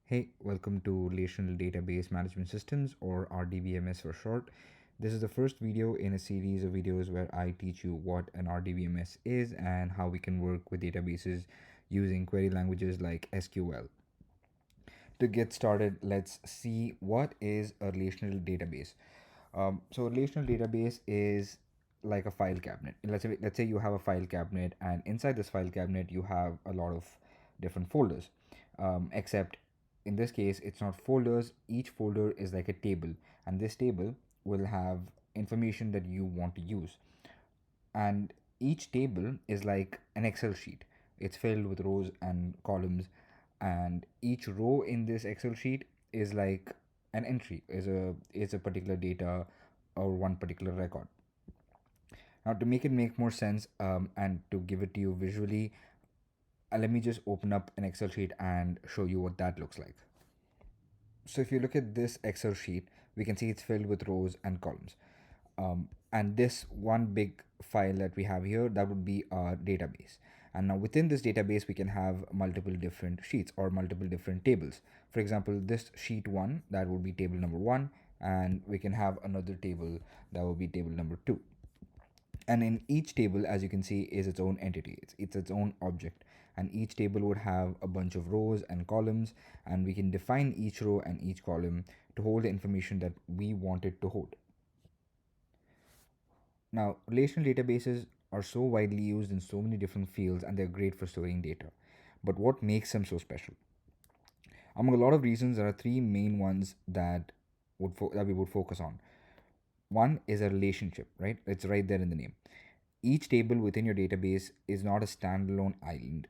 Hey, welcome to Relational Database Management Systems, or RDBMS for short. This is the first video in a series of videos where I teach you what an RDBMS is and how we can work with databases using query languages like SQL. To get started, let's see what is a relational database. So a relational database is like a file cabinet. Let's say you have a file cabinet, and inside this file cabinet you have a lot of different folders. Except in this case, it's not folders. Each folder is like a table, and this table will have information that you want to use. And each table is like an Excel sheet. It's filled with rows and columns, and each row in this Excel sheet is like an entry, is a particular data or one particular record. Now, to make it make more sense, and to give it to you visually, let me just open up an Excel sheet and show you what that looks like. So if you look at this Excel sheet, we can see it's filled with rows and columns. And this one big file that we have here, that would be our database. And now within this database, we can have multiple different sheets or multiple different tables. For example, this sheet one, that would be table number one, and we can have another table that will be table number two. And in each table, as you can see, is its own entity. It's its own object, and each table would have a bunch of rows and columns, and we can define each row and each column to hold the information that we want it to hold. Now, relational databases are so widely used in so many different fields, and they're great for storing data. But what makes them so special? Among a lot of reasons, there are three main ones that we would focus on. One is a relationship, right? It's right there in the name. Each table within your database is not a standalone island.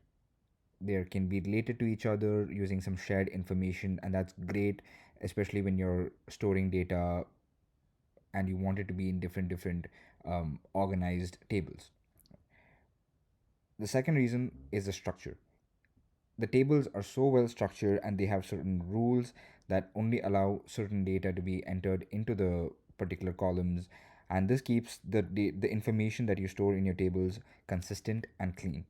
They can be related to each other using some shared information, and that's great, especially when you're storing data and you want it to be in different organized tables. The second reason is the structure. The tables are so well structured, and they have certain rules that only allow certain data to be entered into the particular columns, and this keeps the information that you store in your tables consistent and clean.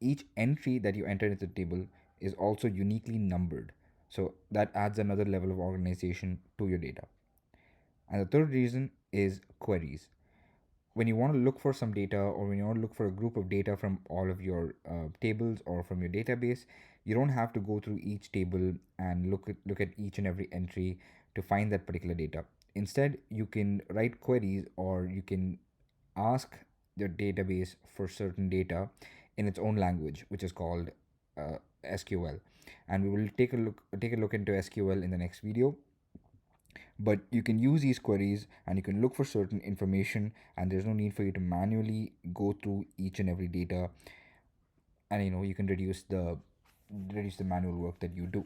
Each entry that you enter into the table is also uniquely numbered, so that adds another level of organization to your data. And the third reason is queries. When you want to look for some data, or when you want to look for a group of data from all of your tables or from your database, you don't have to go through each table and look at each and every entry to find that particular data. Instead, you can write queries, or you can ask your database for certain data in its own language, which is called SQL. And we will take a look into SQL in the next video. But you can use these queries, and you can look for certain information, and there's no need for you to manually go through each and every data, and you can reduce the manual work that you do.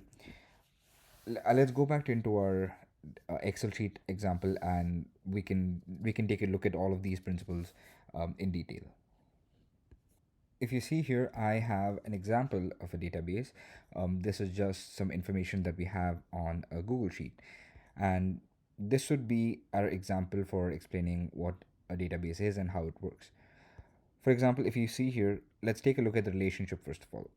Let's go back into our Excel sheet example, and we can take a look at all of these principles in detail. If you see here, I have an example of a database. This is just some information that we have on a Google Sheet. And this would be our example for explaining what a database is and how it works. For example, if you see here, let's take a look at the relationship first of all.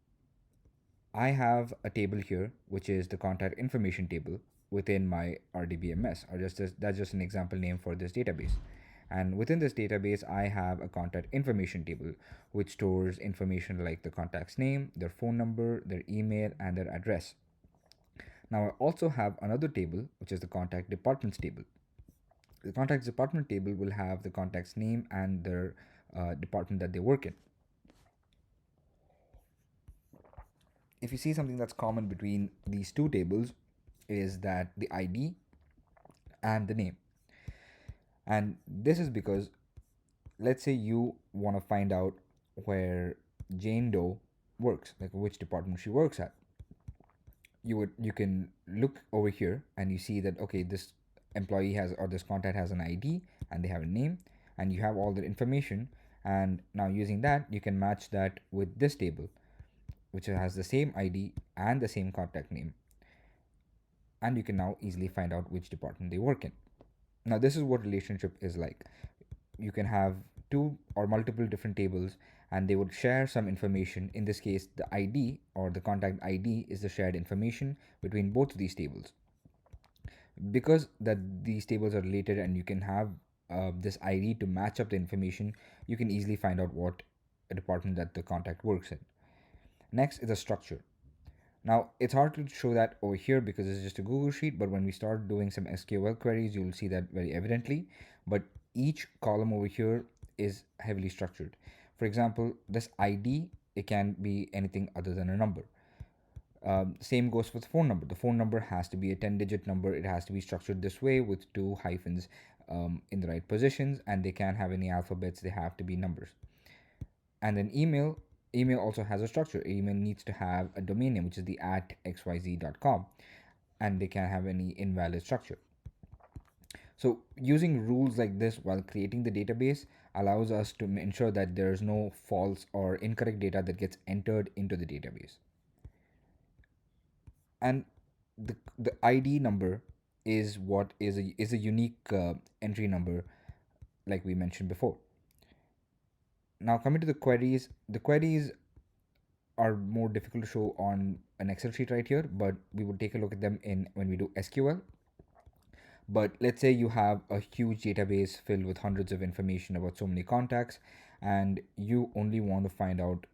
I have a table here, which is the contact information table within my RDBMS, or that's just an example name for this database. And within this database, I have a contact information table, which stores information like the contact's name, their phone number, their email, and their address. Now, I also have another table, which is the contact departments table. The contacts department table will have the contact's name and their department that they work in. If you see, something that's common between these two tables is that the ID and the name. And this is because, let's say you want to find out where Jane Doe works, like which department she works at. You can look over here, and you see that, okay, this employee has, or this contact has, an ID, and they have a name, and you have all the information. And now, using that, you can match that with this table, which has the same ID and the same contact name, and you can now easily find out which department they work in. Now, this is what relationship is like. You can have two or multiple different tables, and they would share some information. In this case, the ID or the contact ID is the shared information between both of these tables. Because that these tables are related and you can have this ID to match up the information, you can easily find out what a department that the contact works in. Next is the structure. Now, it's hard to show that over here because it's just a Google Sheet, but when we start doing some SQL queries, you'll see that very evidently. But each column over here is heavily structured. For example, this ID, it can be anything other than a number. Same goes for the phone number. The phone number has to be a 10-digit number. It has to be structured this way with two hyphens in the right positions, and they can't have any alphabets. They have to be numbers. And then email also has a structure. Email needs to have a domain name, which is the at xyz.com, and they can't have any invalid structure. So using rules like this while creating the database allows us to ensure that there's no false or incorrect data that gets entered into the database. And the ID number is what is a unique entry number, like we mentioned before. Now coming to the queries are more difficult to show on an Excel sheet right here, but we will take a look at them in when we do SQL. But let's say you have a huge database filled with hundreds of information about so many contacts, and you only want to find out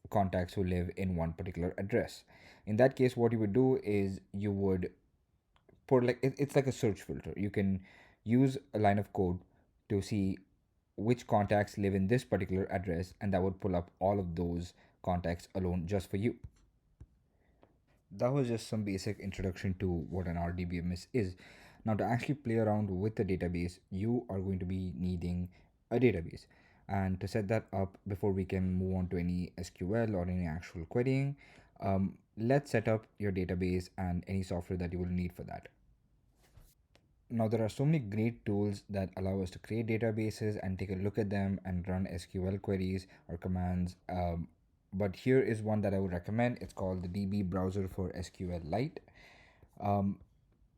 contacts who live in one particular address. In that case, what you would do is you would put it's like a search filter. You can use a line of code to see which contacts live in this particular address, and that would pull up all of those contacts alone just for you. That was just some basic introduction to what an RDBMS is. Now, to actually play around with the database, you are going to be needing a database. And to set that up before we can move on to any SQL or any actual querying, let's set up your database and any software that you will need for that. Now, there are so many great tools that allow us to create databases and take a look at them and run SQL queries or commands. But here is one that I would recommend. It's called the DB browser for SQLite. Um,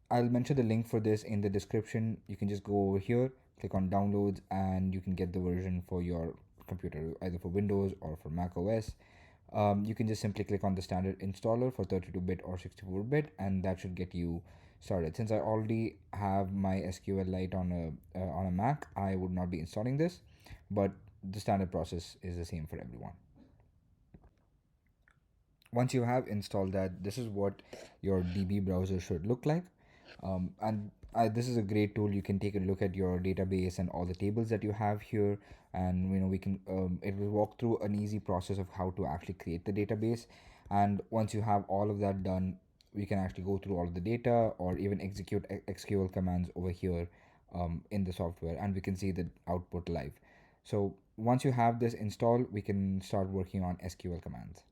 I'll mention the link for this in the description. You can just go over here, click on downloads, and you can get the version for your computer, either for Windows or for Mac OS. You can just simply click on the standard installer for 32-bit or 64-bit, and that should get you started. Since I already have my SQLite on a Mac, I would not be installing this, but the standard process is the same for everyone. Once you have installed that, this is what your DB browser should look like. And this is a great tool. You can take a look at your database and all the tables that you have here, and we can it will walk through an easy process of how to actually create the database. And once you have all of that done, we can actually go through all of the data or even execute SQL commands over here in the software, and we can see the output live. So once you have this installed, we can start working on SQL commands.